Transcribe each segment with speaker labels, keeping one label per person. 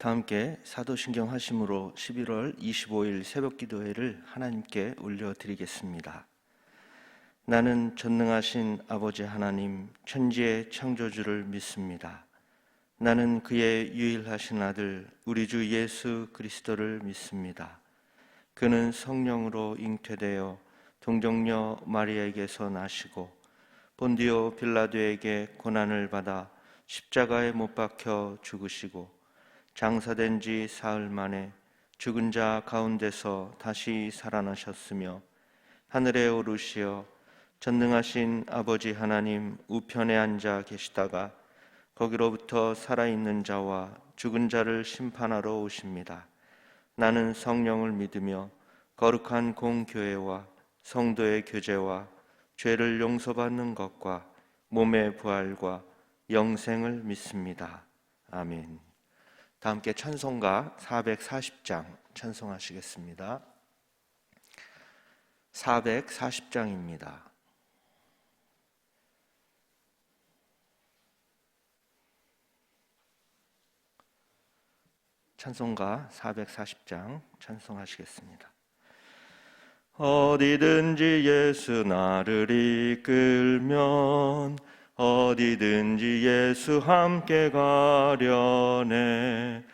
Speaker 1: 다 함께 사도신경 하심으로 11월 25일 새벽기도회를 하나님께 올려드리겠습니다. 나는 전능하신 아버지 하나님 천지의 창조주를 믿습니다. 나는 그의 유일하신 아들 우리 주 예수 그리스도를 믿습니다. 그는 성령으로 잉태되어 동정녀 마리아에게서 나시고 본디오 빌라도에게 고난을 받아 십자가에 못 박혀 죽으시고 장사된 지 사흘 만에 죽은 자 가운데서 다시 살아나셨으며 하늘에 오르시어 전능하신 아버지 하나님 우편에 앉아 계시다가 거기로부터 살아있는 자와 죽은 자를 심판하러 오십니다. 나는 성령을 믿으며 거룩한 공교회와 성도의 교제와 죄를 용서받는 것과 몸의 부활과 영생을 믿습니다. 아멘. 다 함께 찬송가 440장 찬송하시겠습니다. 440장입니다. 찬송가 440장 찬송하시겠습니다. 어디든지 예수 나를 이끌면 어디든지 예수 함께 가려네.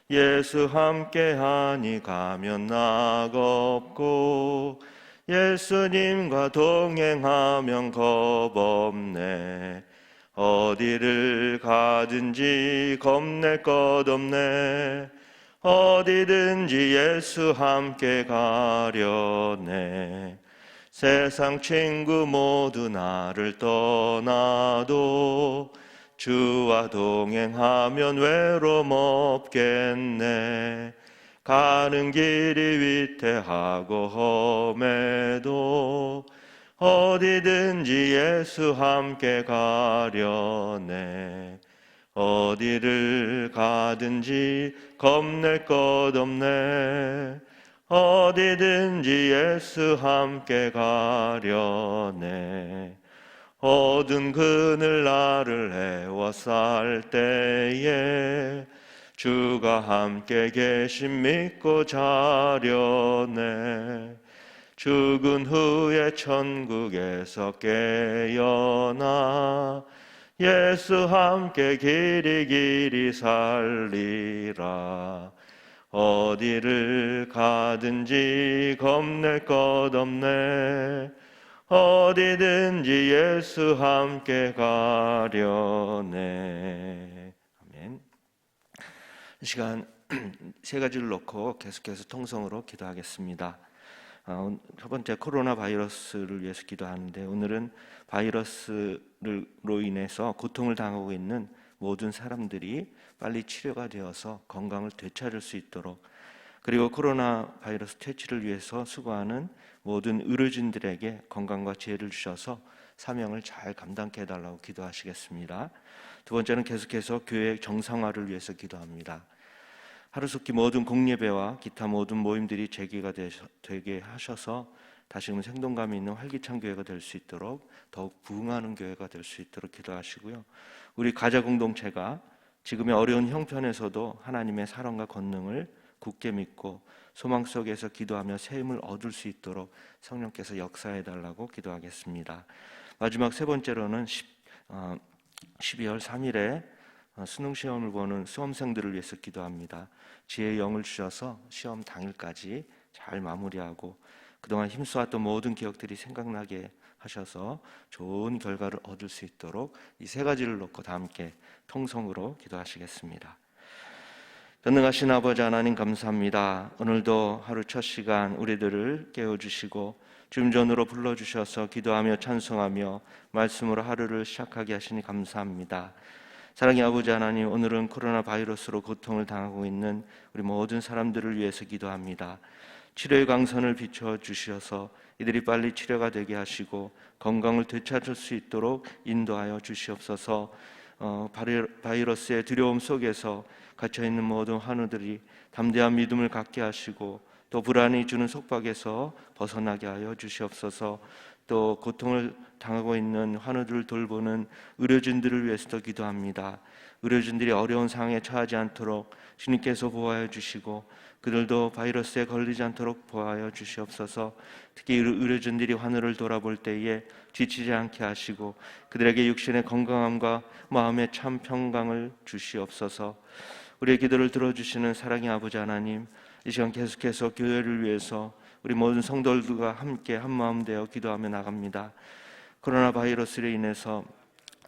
Speaker 1: 예수 함께하니 가면 낙없고 예수님과 동행하면 겁없네. 어디를 가든지 겁낼 것 없네. 어디든지 예수 함께 가려네. 세상 친구 모두 나를 떠나도 주와 동행하면 외로움 없겠네. 가는 길이 위태하고 험해도 어디든지 예수 함께 가려네. 어디를 가든지 겁낼 것 없네. 어디든지 예수 함께 가려네. 어두운 그늘 나를 애워쌀 때에 주가 함께 계심 믿고 자려네. 죽은 후에 천국에서 깨어나 예수 함께 길이 살리라. 어디를 가든지 겁낼 것 없네. 어디든지 예수 함께 가려네. 아멘. 이 시간 세 가지를 놓고 계속해서 통성으로 기도하겠습니다. 첫 번째 코로나 바이러스를 위해서 기도하는데, 오늘은 바이러스로 인해서 고통을 당하고 있는 모든 사람들이 빨리 치료가 되어서 건강을 되찾을 수 있도록, 그리고 코로나 바이러스 퇴치를 위해서 수고하는 모든 의료진들에게 건강과 지혜를 주셔서 사명을 잘 감당케 해달라고 기도하시겠습니다. 두 번째는 계속해서 교회 정상화를 위해서 기도합니다. 하루속히 모든 공예배와 기타 모든 모임들이 재개가 되게 하셔서 다시금 생동감이 있는 활기찬 교회가 될 수 있도록, 더욱 부흥하는 교회가 될 수 있도록 기도하시고요. 우리 가자 공동체가 지금의 어려운 형편에서도 하나님의 사랑과 권능을 굳게 믿고 소망 속에서 기도하며 새 힘을 얻을 수 있도록 성령께서 역사해 달라고 기도하겠습니다. 마지막 세 번째로는 12월 3일에 수능시험을 보는 수험생들을 위해서 기도합니다. 지혜의 영을 주셔서 시험 당일까지 잘 마무리하고 그동안 힘써왔던 모든 기억들이 생각나게 하셔서 좋은 결과를 얻을 수 있도록 이 세 가지를 놓고 다 함께 통성으로 기도하시겠습니다. 전능하신 아버지 하나님 감사합니다. 오늘도 하루 첫 시간 우리들을 깨워주시고 주님 전으로 불러주셔서 기도하며 찬송하며 말씀으로 하루를 시작하게 하시니 감사합니다. 사랑의 아버지 하나님, 오늘은 코로나 바이러스로 고통을 당하고 있는 우리 모든 사람들을 위해서 기도합니다. 치료의 강선을 비춰주셔서 이들이 빨리 치료가 되게 하시고 건강을 되찾을 수 있도록 인도하여 주시옵소서. 바이러스의 두려움 속에서 갇혀있는 모든 환우들이 담대한 믿음을 갖게 하시고 또 불안이 주는 속박에서 벗어나게 하여 주시옵소서. 또 고통을 당하고 있는 환우들을 돌보는 의료진들을 위해서도 기도합니다. 의료진들이 어려운 상황에 처하지 않도록 주님께서 보호하여 주시고 그들도 바이러스에 걸리지 않도록 보호하여 주시옵소서. 특히 의료진들이 환우를 돌아볼 때에 지치지 않게 하시고 그들에게 육신의 건강함과 마음의 참 평강을 주시옵소서. 우리의 기도를 들어주시는 사랑의 아버지 하나님, 이 시간 계속해서 교회를 위해서 우리 모든 성도들과 함께 한마음 되어 기도하며 나갑니다. 코로나 바이러스로 인해서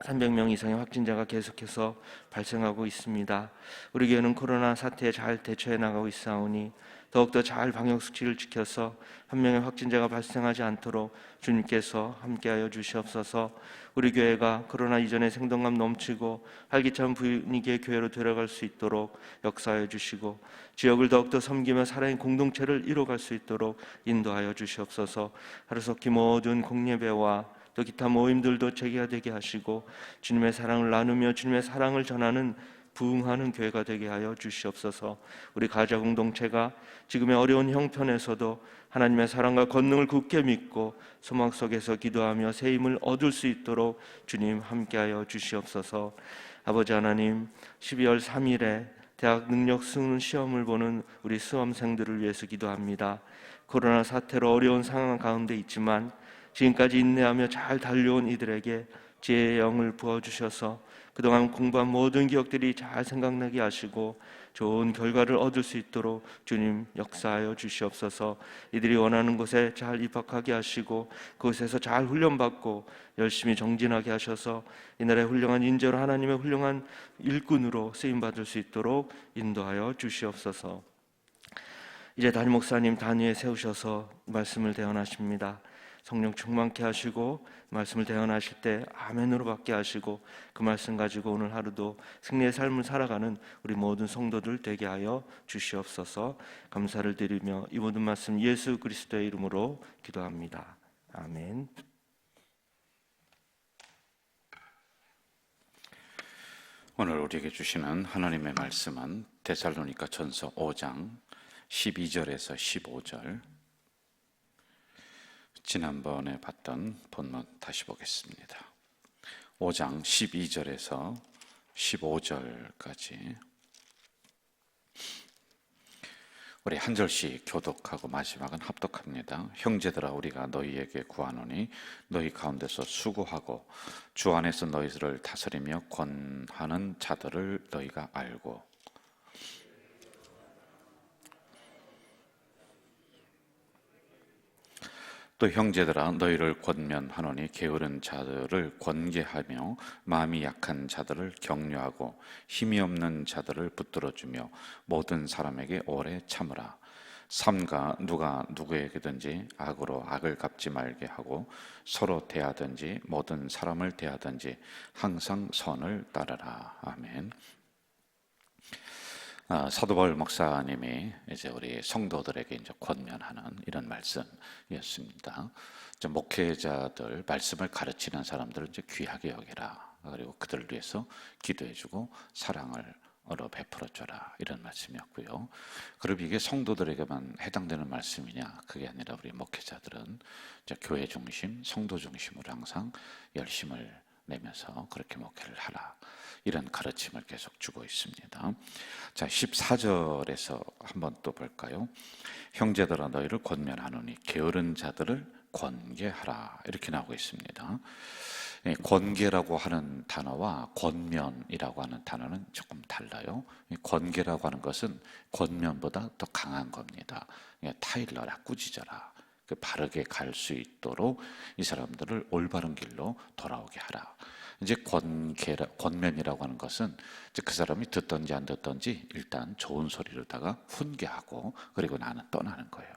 Speaker 1: 300명 이상의 확진자가 계속해서 발생하고 있습니다. 우리 교회는 코로나 사태에 잘 대처해 나가고 있사오니 더욱더 잘 방역수칙을 지켜서 한 명의 확진자가 발생하지 않도록 주님께서 함께하여 주시옵소서. 우리 교회가 코로나 이전의 생동감 넘치고 활기찬 분위기의 교회로 들어갈 수 있도록 역사하여 주시고 지역을 더욱더 섬기며 사랑의 공동체를 이뤄갈 수 있도록 인도하여 주시옵소서. 하루속히 모든 공예배와 또 기타 모임들도 재개되게 하시고 주님의 사랑을 나누며 주님의 사랑을 전하는 부흥하는 교회가 되게 하여 주시옵소서. 우리 가자 공동체가 지금의 어려운 형편에서도 하나님의 사랑과 권능을 굳게 믿고 소망 속에서 기도하며 새 힘을 얻을 수 있도록 주님 함께하여 주시옵소서. 아버지 하나님, 12월 3일에 대학 능력 수능 시험을 보는 우리 수험생들을 위해서 기도합니다. 코로나 사태로 어려운 상황 가운데 있지만 지금까지 인내하며 잘 달려온 이들에게 지혜의 영을 부어주셔서 그동안 공부한 모든 기억들이 잘 생각나게 하시고 좋은 결과를 얻을 수 있도록 주님 역사하여 주시옵소서. 이들이 원하는 곳에 잘 입학하게 하시고 그곳에서 잘 훈련받고 열심히 정진하게 하셔서 이 나라의 훌륭한 인재로 하나님의 훌륭한 일꾼으로 쓰임받을 수 있도록 인도하여 주시옵소서. 이제 담임 목사님 단위에 세우셔서 말씀을 대언하십니다. 성령 충만케 하시고 말씀을 대언하실 때 아멘으로 받게 하시고 그 말씀 가지고 오늘 하루도 승리의 삶을 살아가는 우리 모든 성도들 되게 하여 주시옵소서. 감사를 드리며 이 모든 말씀 예수 그리스도의 이름으로 기도합니다. 아멘.
Speaker 2: 오늘 우리에게 주시는 하나님의 말씀은 데살로니가 전서 5장 12절에서 15절. 지난번에 봤던 본문 다시 보겠습니다. 5장 12절에서 15절까지 우리 한 절씩 교독하고 마지막은 합독합니다. 형제들아, 우리가 너희에게 구하노니 너희 가운데서 수고하고 주 안에서 너희를 다스리며 권하는 자들을 너희가 알고, 또 형제들아, 너희를 권면하노니 게으른 자들을 권계하며 마음이 약한 자들을 격려하고 힘이 없는 자들을 붙들어주며 모든 사람에게 오래 참으라. 삼가 누가 누구에게든지 악으로 악을 갚지 말게 하고 서로 대하든지 모든 사람을 대하든지 항상 선을 따르라. 아멘. 사도 바울 목사님이 이제 우리 성도들에게 이제 권면하는 이런 말씀이었습니다. 목회자들, 말씀을 가르치는 사람들을 이제 귀하게 여기라. 그리고 그들을 위해서 기도해주고 사랑을 베풀어줘라. 이런 말씀이었고요. 그럼 이게 성도들에게만 해당되는 말씀이냐? 그게 아니라 우리 목회자들은 이제 교회 중심, 성도 중심으로 항상 열심을 내면서 그렇게 목회를 하라. 이런 가르침을 계속 주고 있습니다. 자, 14절에서 한번 또 볼까요? 형제들아, 너희를 권면하노니 게으른 자들을 권계하라. 이렇게 나오고 있습니다. 권계라고 하는 단어와 권면이라고 하는 단어는 조금 달라요. 권계라고 하는 것은 권면보다 더 강한 겁니다. 타일러라, 꾸짖어라. 바르게 갈 수 있도록 이 사람들을 올바른 길로 돌아오게 하라. 이제 권면이라고 하는 것은 이제 그 사람이 듣든지 안 듣든지 일단 좋은 소리로다가 훈계하고 그리고 나는 떠나는 거예요.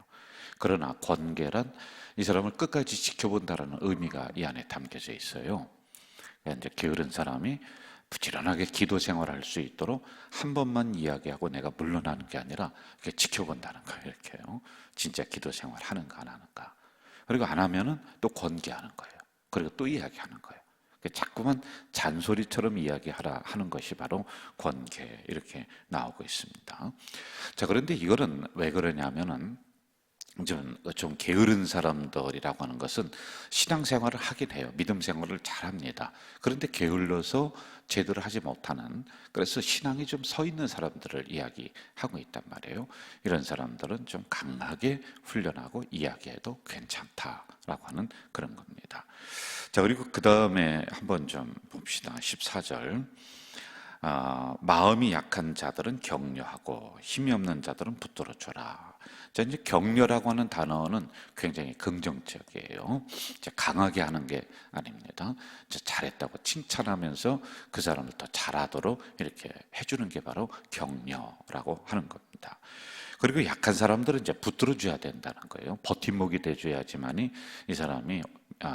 Speaker 2: 그러나 권계란 이 사람을 끝까지 지켜본다라는 의미가 이 안에 담겨져 있어요. 그러니까 이제 게으른 사람이 부지런하게 기도 생활할 수 있도록 한 번만 이야기하고 내가 물러나는 게 아니라 이렇게 지켜본다는 거예요. 이렇게요. 진짜 기도 생활 하는가 안 하는가. 그리고 안 하면은 또 권계하는 거예요. 그리고 또 이야기하는 거예요. 자꾸만 잔소리처럼 이야기하라 하는 것이 바로 권계, 이렇게 나오고 있습니다. 자, 그런데 이거는 왜 그러냐면은 좀 게으른 사람들이라고 하는 것은 신앙생활을 하긴 해요. 믿음 생활을 잘합니다. 그런데 게을러서 제대로 하지 못하는, 그래서 신앙이 좀 서 있는 사람들을 이야기하고 있단 말이에요. 이런 사람들은 좀 강하게 훈련하고 이야기해도 괜찮다라고 하는 그런 겁니다. 자, 그리고 그 다음에 한번 좀 봅시다. 14절. 마음이 약한 자들은 격려하고 힘이 없는 자들은 붙들어 줘라. 자, 이제 격려라고 하는 단어는 굉장히 긍정적이에요. 이제 강하게 하는 게 아닙니다. 이제 잘했다고 칭찬하면서 그 사람을 더 잘하도록 이렇게 해주는 게 바로 격려라고 하는 겁니다. 그리고 약한 사람들은 이제 붙들어 줘야 된다는 거예요. 버팀목이 돼줘야지만이 이 사람이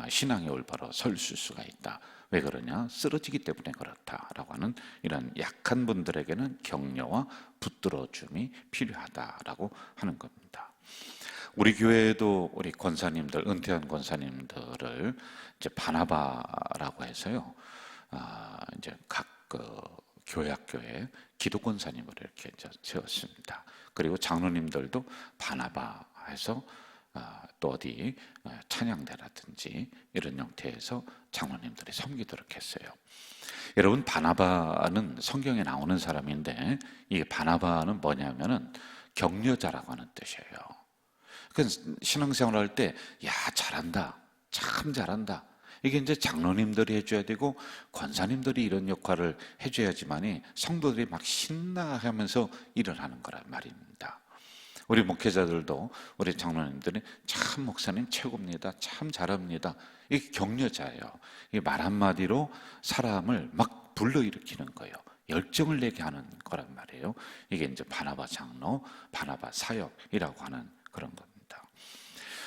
Speaker 2: 신앙이 올바로 설 수가 있다. 왜 그러냐? 쓰러지기 때문에 그렇다라고 하는 이런 약한 분들에게는 격려와 붙들어줌이 필요하다라고 하는 겁니다. 우리 교회에도 우리 권사님들, 은퇴한 권사님들을 이제 바나바라고 해서요, 이제 각 교회학교에 기도권사님을 이렇게 이제 세웠습니다. 그리고 장로님들도 바나바 해서 또 어디 찬양대라든지 이런 형태에서 장로님들이 섬기도록 했어요. 여러분, 바나바는 성경에 나오는 사람인데 이 바나바는 뭐냐면은 격려자라고 하는 뜻이에요. 그 신앙생활 할 때, 야, 잘한다, 참 잘한다. 이게 이제 장로님들이 해줘야 되고 권사님들이 이런 역할을 해줘야지만이 성도들이 막 신나하면서 일어나는 거란 말입니다. 우리 목회자들도 우리 장로님들이 참 목사님 최고입니다, 참 잘합니다, 이게 격려자예요. 이 말 한마디로 사람을 막 불러일으키는 거예요. 열정을 내게 하는 거란 말이에요. 이게 이제 바나바 장로, 바나바 사역이라고 하는 그런 겁니다.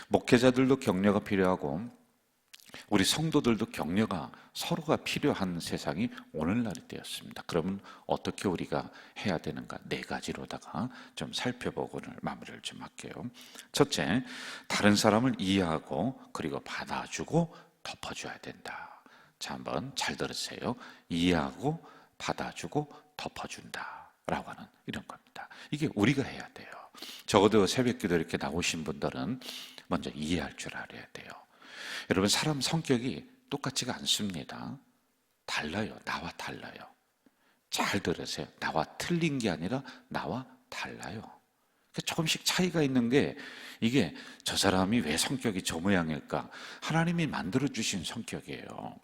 Speaker 2: 목회자들도 격려가 필요하고 우리 성도들도 격려가 서로가 필요한 세상이 오늘날이 되었습니다. 그러면 어떻게 우리가 해야 되는가? 4가지로다가 좀 살펴보고 오늘 마무리를 좀 할게요. 첫째, 다른 사람을 이해하고 그리고 받아주고 덮어줘야 된다. 자, 한번 잘 들으세요. 이해하고 받아주고 덮어준다 라고 하는 이런 겁니다. 이게 우리가 해야 돼요. 적어도 새벽기도 이렇게 나오신 분들은 먼저 이해할 줄 알아야 돼요. 여러분, 사람 성격이 똑같지가 않습니다. 달라요. 나와 달라요. 잘 들으세요. 나와 틀린 게 아니라 나와 달라요. 조금씩 차이가 있는 게, 이게 저 사람이 왜 성격이 저 모양일까? 하나님이 만들어주신 성격이에요.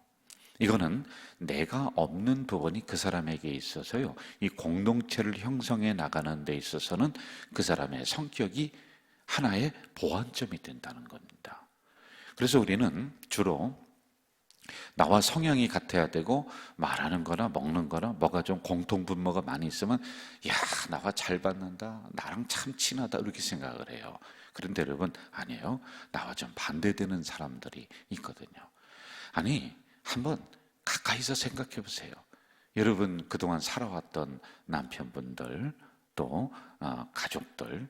Speaker 2: 이거는 내가 없는 부분이 그 사람에게 있어서요, 이 공동체를 형성해 나가는 데 있어서는 그 사람의 성격이 하나의 보완점이 된다는 겁니다. 그래서 우리는 주로 나와 성향이 같아야 되고 말하는 거나 먹는 거나 뭐가 좀 공통분모가 많이 있으면, 야, 나와 잘 받는다, 나랑 참 친하다, 이렇게 생각을 해요. 그런데 여러분, 아니에요. 나와 좀 반대되는 사람들이 있거든요. 아니, 한번 가까이서 생각해 보세요. 여러분 그동안 살아왔던 남편분들, 또 가족들,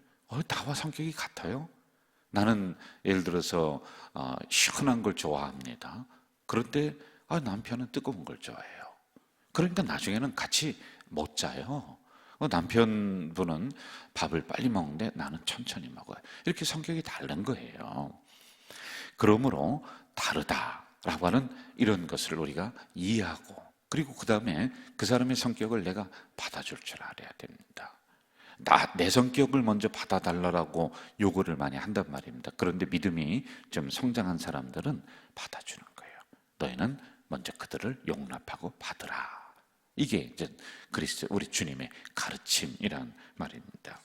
Speaker 2: 나와 성격이 같아요? 나는 예를 들어서 시원한 걸 좋아합니다. 그런데 남편은 뜨거운 걸 좋아해요. 그러니까 나중에는 같이 못 자요. 남편분은 밥을 빨리 먹는데 나는 천천히 먹어요. 이렇게 성격이 다른 거예요. 그러므로 다르다라고 하는 이런 것을 우리가 이해하고, 그리고 그 다음에 그 사람의 성격을 내가 받아줄 줄 알아야 됩니다. 내 성격을 먼저 받아달라고 요구를 많이 한단 말입니다. 그런데 믿음이 좀 성장한 사람들은 받아주는 거예요. 너희는 먼저 그들을 용납하고 받으라. 이게 이제 그리스도 우리 주님의 가르침이란 말입니다.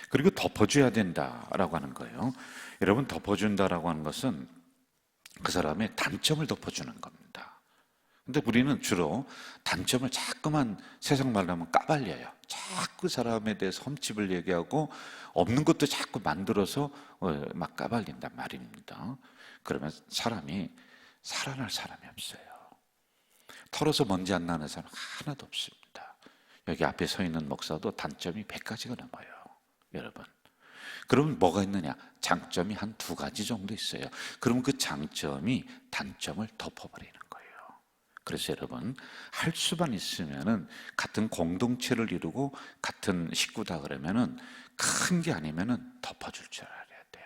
Speaker 2: 그리고 덮어줘야 된다라고 하는 거예요. 여러분, 덮어준다라고 하는 것은 그 사람의 단점을 덮어주는 겁니다. 근데 우리는 주로 단점을 자꾸만, 세상 말로 하면 까발려요. 자꾸 사람에 대해서 흠집을 얘기하고 없는 것도 자꾸 만들어서 막 까발린단 말입니다. 그러면 사람이 살아날 사람이 없어요. 털어서 먼지 안 나는 사람 하나도 없습니다. 여기 앞에 서 있는 목사도 단점이 100가지가 넘어요, 여러분. 그러면 뭐가 있느냐? 장점이 한 2가지 정도 있어요. 그러면 그 장점이 단점을 덮어버리는 거예요. 그래서 여러분, 할 수만 있으면은, 같은 공동체를 이루고 같은 식구다 그러면은 큰 게 아니면은 덮어줄 줄 알아야 돼요.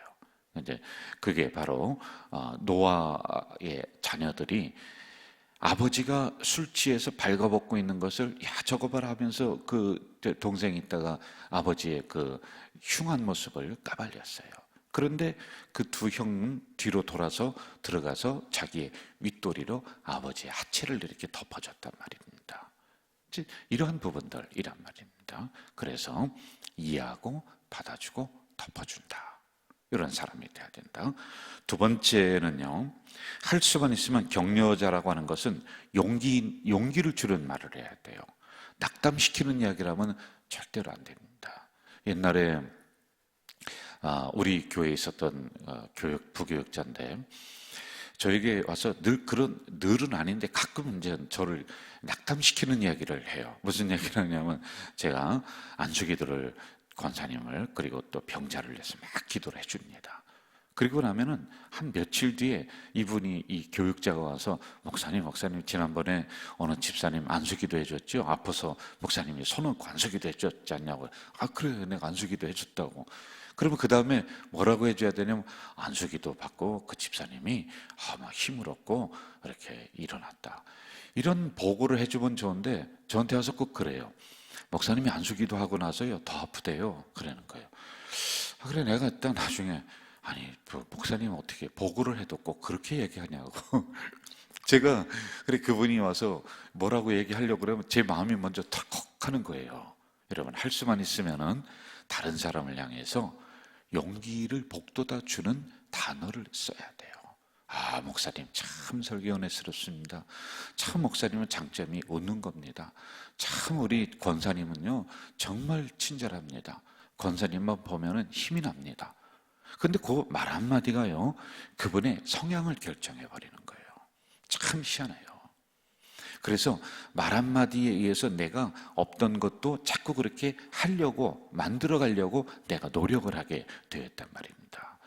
Speaker 2: 이제 그게 바로 노아의 자녀들이 아버지가 술 취해서 발가벗고 있는 것을 야 저거 봐라 하면서 그 동생이 있다가 아버지의 그 흉한 모습을 까발렸어요. 그런데 그 두 형은 뒤로 돌아서 들어가서 자기의 윗도리로 아버지의 하체를 이렇게 덮어줬단 말입니다. 이러한 부분들이란 말입니다. 그래서 이해하고 받아주고 덮어준다. 이런 사람이 돼야 된다. 두 번째는요, 할 수만 있으면 격려자라고 하는 것은 용기를 주는 말을 해야 돼요. 낙담시키는 이야기라면 절대로 안 됩니다. 옛날에 우리 교회에 있었던 부교육자인데 저에게 와서 늘은 아닌데 가끔 이제 저를 낙담시키는 이야기를 해요. 무슨 얘기를 하냐면 제가 안수기도를 권사님을 그리고 또 병자를 위해서 막 기도를 해줍니다. 그리고 나면은 한 며칠 뒤에 이분이 이 교육자가 와서 목사님 지난번에 어느 집사님 안수기도 해줬죠. 아파서 목사님이 손 얹고 안수기도 해줬지 않냐고. 아 그래 내가 안수기도 해줬다고. 그러면 그 다음에 뭐라고 해줘야 되냐면 안수기도 받고 그 집사님이 막 힘을 얻고 이렇게 일어났다. 이런 보고를 해주면 좋은데 저한테 와서 꼭 그래요. 목사님이 안수기도 하고 나서요 더 아프대요. 그러는 거예요. 그래 내가 일단 나중에 아니 목사님 어떻게 보고를 해도 꼭 그렇게 얘기하냐고. 제가 그래 그분이 와서 뭐라고 얘기하려고 그러면 제 마음이 먼저 덜컥하는 거예요. 여러분 할 수만 있으면은 다른 사람을 향해서 용기를 복돋아 주는 단어를 써야 돼요. 아 목사님 참 설교 은혜스럽습니다. 참 목사님은 장점이 웃는 겁니다. 참 우리 권사님은요 정말 친절합니다. 권사님만 보면은 힘이 납니다. 근데 그 말 한마디가요 그분의 성향을 결정해 버리는 거예요. 참 희한해요. 그래서 말 한마디에 의해서 내가 없던 것도 자꾸 그렇게 하려고 만들어 가려고 내가 노력을 하게 되었단 말입니다.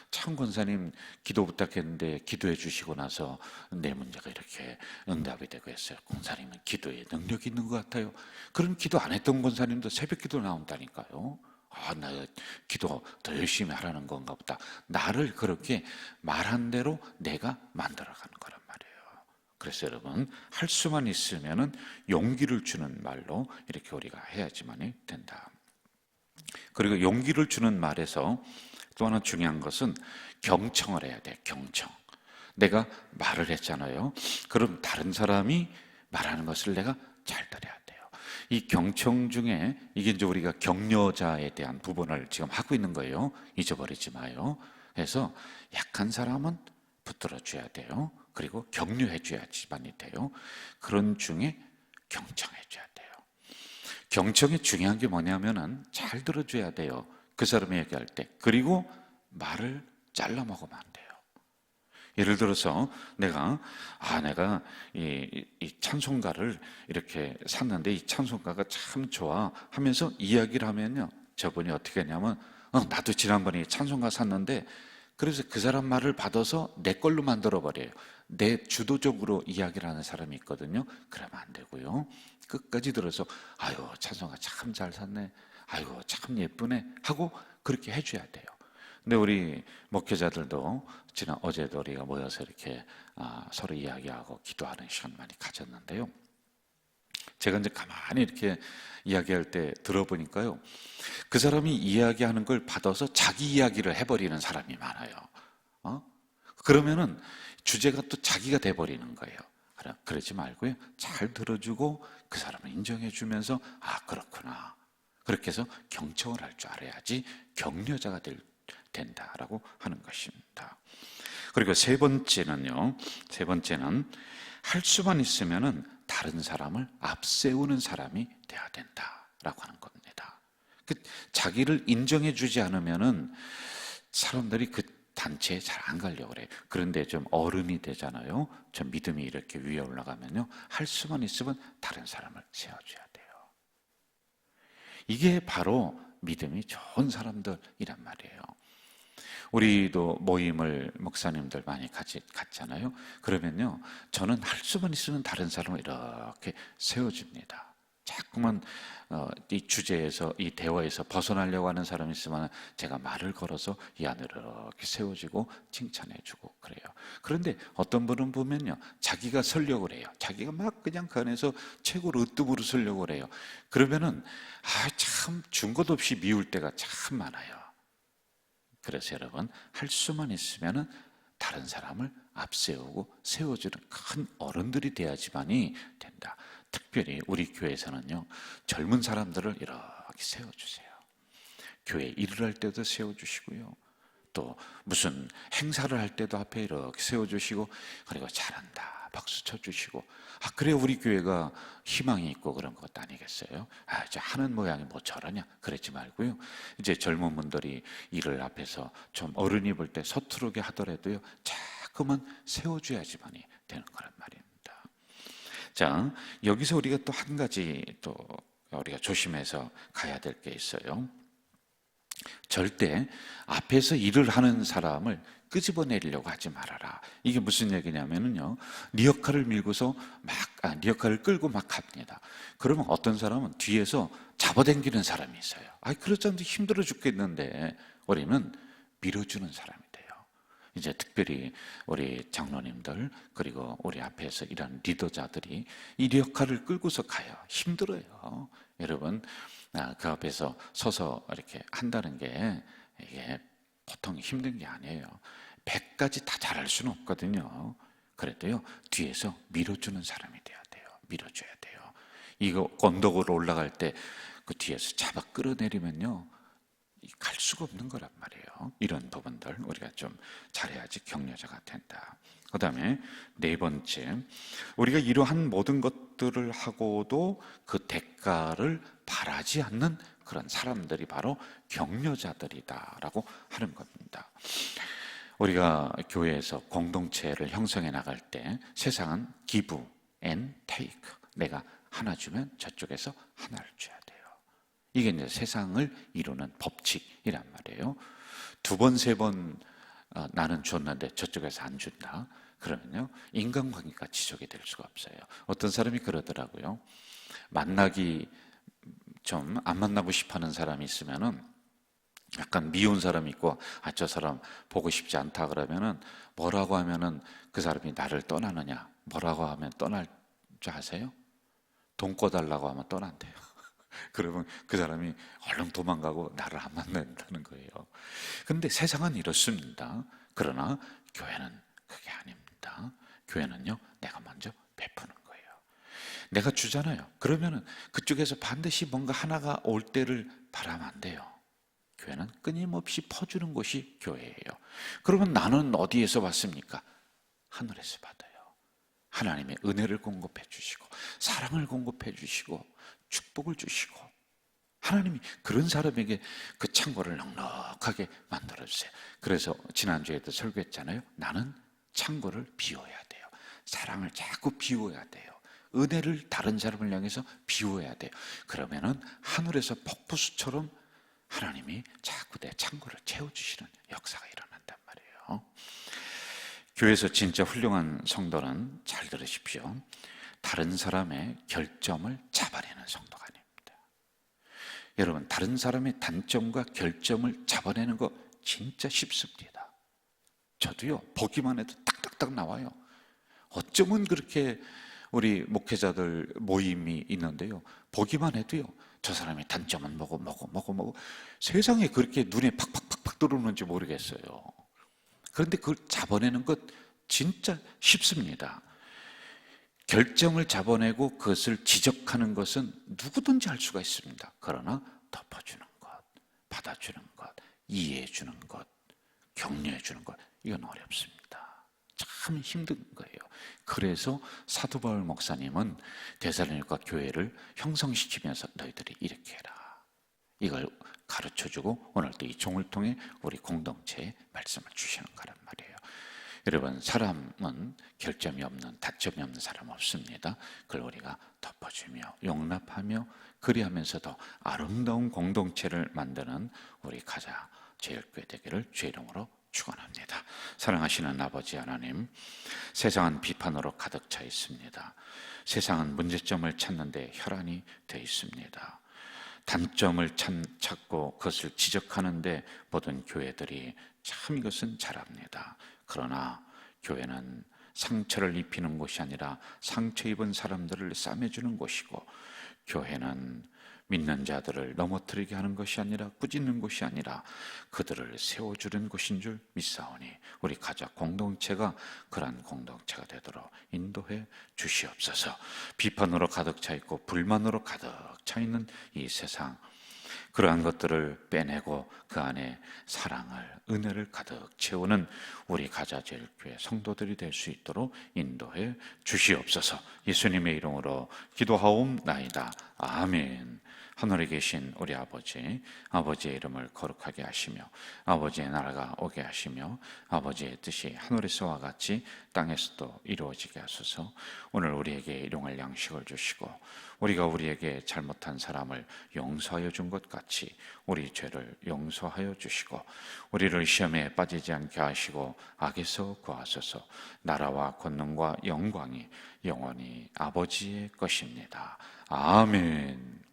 Speaker 2: 참 권사님 기도 부탁했는데 기도해 주시고 나서 내 문제가 이렇게 응답이 되고 했어요. 권사님은 기도에 능력이 있는 것 같아요. 그런 기도 안 했던 권사님도 새벽 기도 나온다니까요. 나 기도 더 열심히 하라는 건가 보다. 나를 그렇게 말한 대로 내가 만들어가는 거란 말이에요. 그래서 여러분 할 수만 있으면은 용기를 주는 말로 이렇게 우리가 해야지만이 된다. 그리고 용기를 주는 말에서 또 하나 중요한 것은 경청을 해야 돼. 경청. 내가 말을 했잖아요. 그럼 다른 사람이 말하는 것을 내가 잘 들어야 돼요. 이 경청 중에 이게 이제 우리가 격려자에 대한 부분을 지금 하고 있는 거예요. 잊어버리지 마요. 그래서 약한 사람은 붙들어 줘야 돼요. 그리고 격려해 줘야지만이 돼요. 그런 중에 경청해 줘야 돼요. 경청이 중요한 게 뭐냐면은 잘 들어줘야 돼요. 그 사람이 얘기할 때. 그리고 말을 잘라 먹으면 안 돼요. 예를 들어서 내가 이 찬송가를 이렇게 샀는데 이 찬송가가 참 좋아 하면서 이야기를 하면요. 저분이 어떻게 하냐면 나도 지난번에 찬송가 샀는데 그래서 그 사람 말을 받아서 내 걸로 만들어 버려요. 내 주도적으로 이야기를 하는 사람이 있거든요. 그러면 안 되고요. 끝까지 들어서 아유 찬송가 참 잘 샀네. 아이고 참 예쁘네 하고 그렇게 해줘야 돼요. 근데 우리 목회자들도 어제도 우리가 모여서 이렇게 서로 이야기하고 기도하는 시간 많이 가졌는데요. 제가 이제 가만히 이렇게 이야기할 때 들어보니까요. 그 사람이 이야기하는 걸 받아서 자기 이야기를 해버리는 사람이 많아요. 그러면은 주제가 또 자기가 돼버리는 거예요. 그러지 말고요. 잘 들어주고 그 사람을 인정해주면서 그렇구나. 그렇게 해서 경청을 할 줄 알아야지 격려자가 된다라고 하는 것입니다. 그리고 세 번째는 할 수만 있으면은 다른 사람을 앞세우는 사람이 돼야 된다라고 하는 겁니다. 자기를 인정해 주지 않으면은 사람들이 그 단체에 잘 안 가려고 그래요. 그런데 좀 어른이 되잖아요. 좀 믿음이 이렇게 위에 올라가면요. 할 수만 있으면 다른 사람을 세워줘야 돼요. 이게 바로 믿음이 좋은 사람들이란 말이에요. 우리도 모임을 목사님들 많이 갔잖아요. 그러면요, 저는 할 수만 있으면 다른 사람을 이렇게 세워줍니다. 자꾸만 이 주제에서, 이 대화에서 벗어나려고 하는 사람이 있으면 제가 말을 걸어서 이 안으로 이렇게 세워지고 칭찬해주고 그래요. 그런데 어떤 분은 보면요, 자기가 설려고 그래요. 자기가 막 그냥 그 안에서 최고로 으뜸으로 설려고 그래요. 그러면은 참 준 것 없이 미울 때가 참 많아요. 그래서 여러분, 할 수만 있으면은 다른 사람을 앞세우고 세워주는 큰 어른들이 돼야지만이 된다. 특별히 우리 교회에서는요, 젊은 사람들을 이렇게 세워주세요. 교회 일을 할 때도 세워주시고요, 또 무슨 행사를 할 때도 앞에 이렇게 세워주시고, 그리고 잘한다 박수 쳐주시고, 그래 우리 교회가 희망이 있고 그런 것 아니겠어요? 이제 하는 모양이 뭐 저러냐 그러지 말고요, 이제 젊은 분들이 일을 앞에서 좀 어른이 볼 때 서투르게 하더라도요, 자꾸만 세워줘야지만이 되는 거란 말입니다. 자, 여기서 우리가 또 한 가지 또 우리가 조심해서 가야 될 게 있어요. 절대 앞에서 일을 하는 사람을 끄집어내려고 하지 말아라. 이게 무슨 얘기냐면요, 네 역할을 밀고서 네 역할을 끌고 막 갑니다. 그러면 어떤 사람은 뒤에서 잡아당기는 사람이 있어요. 그런 사람도 힘들어 죽겠는데 우리는 밀어주는 사람이 돼요. 이제 특별히 우리 장로님들, 그리고 우리 앞에서 일하는 리더자들이 이 역할을 끌고서 가요. 힘들어요. 여러분, 그 앞에서 서서 이렇게 한다는 게 이게 보통 힘든 게 아니에요. 100가지 다 잘할 수는 없거든요. 그래도요, 뒤에서 밀어주는 사람이 돼야 돼요. 밀어줘야 돼요. 이거 언덕으로 올라갈 때 그 뒤에서 잡아 끌어내리면요, 갈 수가 없는 거란 말이에요. 이런 부분들 우리가 좀 잘해야지 격려자가 된다. 그 다음에 네 번째, 우리가 이러한 모든 것들을 하고도 그 대가를 바라지 않는 그런 사람들이 바로 격려자들이다라고 하는 겁니다. 우리가 교회에서 공동체를 형성해 나갈 때 세상은 give and take, 내가 하나 주면 저쪽에서 하나를 줘야 돼요. 이게 이제 세상을 이루는 법칙이란 말이에요. 두 번, 세 번 나는 줬는데 저쪽에서 안 준다, 그러면요, 인간관계가 지속이 될 수가 없어요. 어떤 사람이 그러더라고요. 만나기 좀 안 만나고 싶어하는 사람이 있으면은, 약간 미운 사람이 있고 저 사람 보고 싶지 않다 그러면은 뭐라고 하면은 그 사람이 나를 떠나느냐, 뭐라고 하면 떠날 줄 아세요? 돈 꿔달라고 하면 떠난대요. 그러면 그 사람이 얼른 도망가고 나를 안 만난다는 거예요. 근데 세상은 이렇습니다. 그러나 교회는 그게 아닙니다. 교회는요, 내가 먼저 베푸는 거예요. 내가 주잖아요. 그러면은 그쪽에서 반드시 뭔가 하나가 올 때를 바라면 안 돼요. 교회는 끊임없이 퍼주는 것이 교회예요. 그러면 나는 어디에서 받습니까? 하늘에서 받아요. 하나님의 은혜를 공급해 주시고, 사랑을 공급해 주시고, 축복을 주시고, 하나님이 그런 사람에게 그 창고를 넉넉하게 만들어 주세요. 그래서 지난주에도 설교했잖아요. 나는 창고를 비워야 돼요. 사랑을 자꾸 비워야 돼요. 은혜를 다른 사람을 향해서 비워야 돼요. 그러면은 하늘에서 폭포수처럼 하나님이 자꾸 내 창고를 채워주시는 역사가 일어난단 말이에요. 교회에서 진짜 훌륭한 성도는, 잘 들으십시오, 다른 사람의 결점을 잡아내는 성도가 아닙니다. 여러분, 다른 사람의 단점과 결점을 잡아내는 거 진짜 쉽습니다. 저도요, 보기만 해도 딱딱딱 나와요. 어쩌면 그렇게 우리 목회자들 모임이 있는데요, 보기만 해도요, 저 사람의 단점은 뭐고 세상에 그렇게 눈에 팍팍팍팍 들어오는지 모르겠어요. 그런데 그걸 잡아내는 것 진짜 쉽습니다. 결정을 잡아내고 그것을 지적하는 것은 누구든지 할 수가 있습니다. 그러나 덮어주는 것, 받아주는 것, 이해해주는 것, 격려해주는 것, 이건 어렵습니다. 참 힘든 거예요. 그래서 사도 바울 목사님은 데살로니가 교회를 형성시키면서 너희들이 이렇게 해라, 이걸 가르쳐주고 오늘도 이 종을 통해 우리 공동체에 말씀을 주시는 거란 말이에요. 여러분, 사람은 결점이 없는, 다점이 없는 사람 없습니다. 그걸 우리가 덮어주며 용납하며 그리하면서도 아름다운 공동체를 만드는 우리 가자 제일교회 되기를 주의 이름으로 축원합니다. 사랑하시는 아버지 하나님, 세상은 비판으로 가득 차 있습니다. 세상은 문제점을 찾는데 혈안이 돼 있습니다. 단점을 찾고 그것을 지적하는데 모든 교회들이 참 이것은 잘합니다. 그러나 교회는 상처를 입히는 곳이 아니라 상처 입은 사람들을 싸매주는 곳이고, 교회는 믿는 자들을 넘어뜨리게 하는 것이 아니라, 꾸짖는 곳이 아니라 그들을 세워주는 곳인 줄 믿사오니 우리 가족 공동체가 그러한 공동체가 되도록 인도해 주시옵소서. 비판으로 가득 차 있고 불만으로 가득 차 있는 이 세상, 그러한 것들을 빼내고 그 안에 사랑을, 은혜를 가득 채우는 우리 가자제일교회 성도들이 될 수 있도록 인도해 주시옵소서. 예수님의 이름으로 기도하옵나이다. 아멘. 하늘에 계신 우리 아버지, 아버지의 이름을 거룩하게 하시며 아버지의 나라가 오게 하시며 아버지의 뜻이 하늘에서와 같이 땅에서도 이루어지게 하소서. 오늘 우리에게 일용할 양식을 주시고 우리가 우리에게 잘못한 사람을 용서하여 준 것 같이 우리 죄를 용서하여 주시고 우리를 시험에 빠지지 않게 하시고 악에서 구하소서. 나라와 권능과 영광이 영원히 아버지의 것입니다. 아멘.